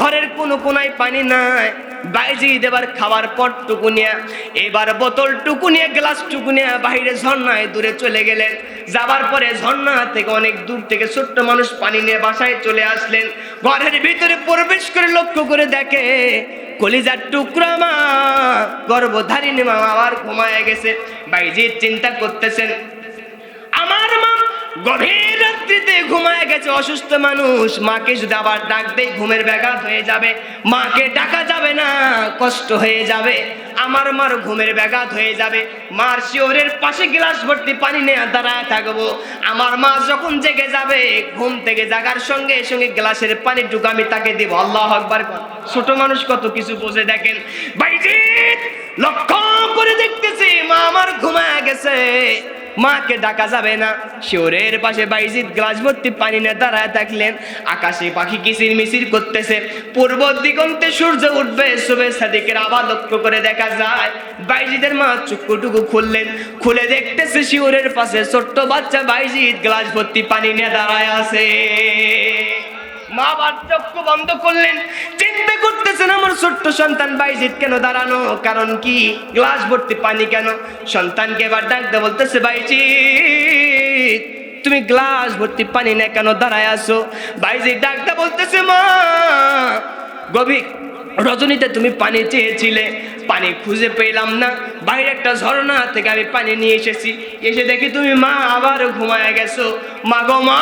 ঘরের কোনো কোনায় পানি নাই। বাইজিদ এবার খাওয়ার পর টুকুনিয়া, এবার বোতল টুকুনিয়া, গ্লাস টুকুনিয়া বাইরে ঝর্ণায় দূরে চলে গেলেন। যাবার পরে ঝর্ণা থেকে অনেক দূর থেকে ছোট্ট মানুষ পানি নিয়ে বাসায় চলে আসলেন। ঘরের ভিতরে প্রবেশ করে লক্ষ্য করে দেখে কলিজার টুকরা মা, গর্ভধারিণী মা আবার ঘুমায় গেছে। বাইজিদ চিন্তা করতেছেন, আমার মা গভীর রাত্রিতে ঘুমায় গেছে, অসুস্থ মানুষ, মাকে যদি আবার ডাক দেই ঘুমের ব্যাঘাত হয়ে যাবে, মাকে ডাকা যাবে না, কষ্ট হয়ে যাবে, আমার মার ঘুমের ব্যাঘাত হয়ে যাবে। মার শিওরের পাশে গ্লাস ভর্তি পানি নিয়ে দাঁড়ায় থাকবো, আমার মা যখন জেগে যাবে ঘুম থেকে জাগার সঙ্গে সঙ্গে গ্লাসের পানিটুকু আমি তাকে দিব। আল্লাহু আকবার। ছোট মানুষ কত কিছু বোঝে দেখেন। বাইজিদ লক্ষ্য করে দেখতেছি মা আমার ঘুমায় গেছে, মাকে ডাকা যাবে না। শিওরের পাশে বাইজিদ গ্লাস ভর্তি পানি নিয়ে দাঁড়ায় থাকলেন। আকাশে পাখি কিচির মিচির করতেছে, পূর্ব দিগন্তে সূর্য উঠবে, শুভে সাদিকের আবার লক্ষ্য করে দেখা যায় বাইজিদের মা চক্ষুটুকু খুললেন, খুলে দেখতেছে শিওরের পাশে ছোট্ট বাচ্চা বাইজিদ গ্লাস ভর্তি পানি নিয়ে দাঁড়ায় আছে। মা আবার চক্ষু বন্ধ করলেন, চিন্তা করতেছেন আমার ছোট্ট সন্তান বাইজিদ কেন দাঁড়ানো, কারণ কি, গ্লাস ভর্তি পানি কেন। সন্তানকে এবার ডাকতে বলতেছে, বাইজিদ তুমি গ্লাস ভর্তি পানি না কেন দাঁড়ায় আছো? বাইজিদ ডাকতে বলতেছে, মা গভীর রজনীতে তুমি পানি চেয়েছিলে, পানি খুঁজে পেলাম না, বাইরে একটা ঝর্ণা থেকে আমি পানি নিয়ে এসেছি, এসে দেখি তুমি মা আবার ঘুমায় গেছো। মা গো মা,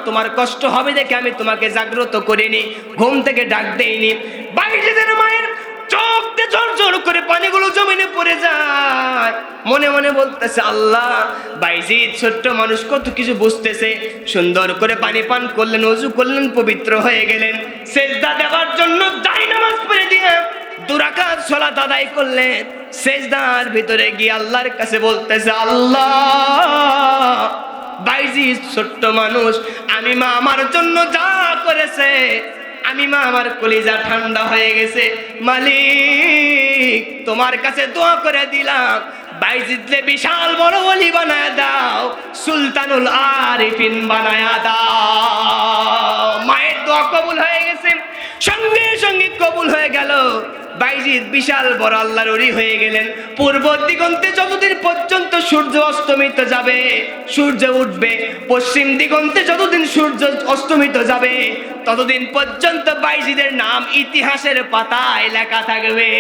তোমার কষ্ট হবে দেখে আমি তোমাকে জাগ্রত করিনি, ঘুম থেকে ডাক দেইনি। বাইজিদের মায়ের চোখ দিয়ে ঝরঝর করে পানিগুলো জমিনে পড়ে যায়, মনে মনে বলতেছে, আল্লাহ, বাইজিদ ছোট্ট মানুষ কত কিছু বুঝতেছে। সুন্দর করে পানি পান করলেন, ওযু করলেন, পবিত্র হয়ে গেলেন। সেজদা দেওয়ার জন্য দাঁড়িয়ে নামাজ পড়ে দিয়ে 2 রাকাত সালাত আদায় করলেন। সেজদার ভিতরে গিয়ে আল্লাহর কাছে বলতেছে, আল্লাহ, বাইজিদ ছোট্ট মানুষ, আমি মা আমার জন্য যা করেছে, আমি মা আমার কলিজা ঠান্ডা হয়ে গেছে, মালিক তোমার কাছে দোয়া করে দিলাম, বাইজিদকে বিশাল বড় ওলি বানায় দাও, সুলতানুল আরিফিন বানায় দাও। মায়ের দোয়া কবুল হয়ে গেছে, সঙ্গে সঙ্গে কবুল হয়ে গেল। বাইজিদ বিশাল বড় আল্লাহর ওলি হয়ে গেলেন। পূর্ব দিগন্তে যতদিন পর্যন্ত সূর্য অস্তমিত যাবে সূর্য উঠবে, পশ্চিম দিগন্তে যতদিন সূর্য অস্তমিত যাবে ততদিন পর্যন্ত বাইজিদের নাম ইতিহাসের পাতায় লেখা থাকবে।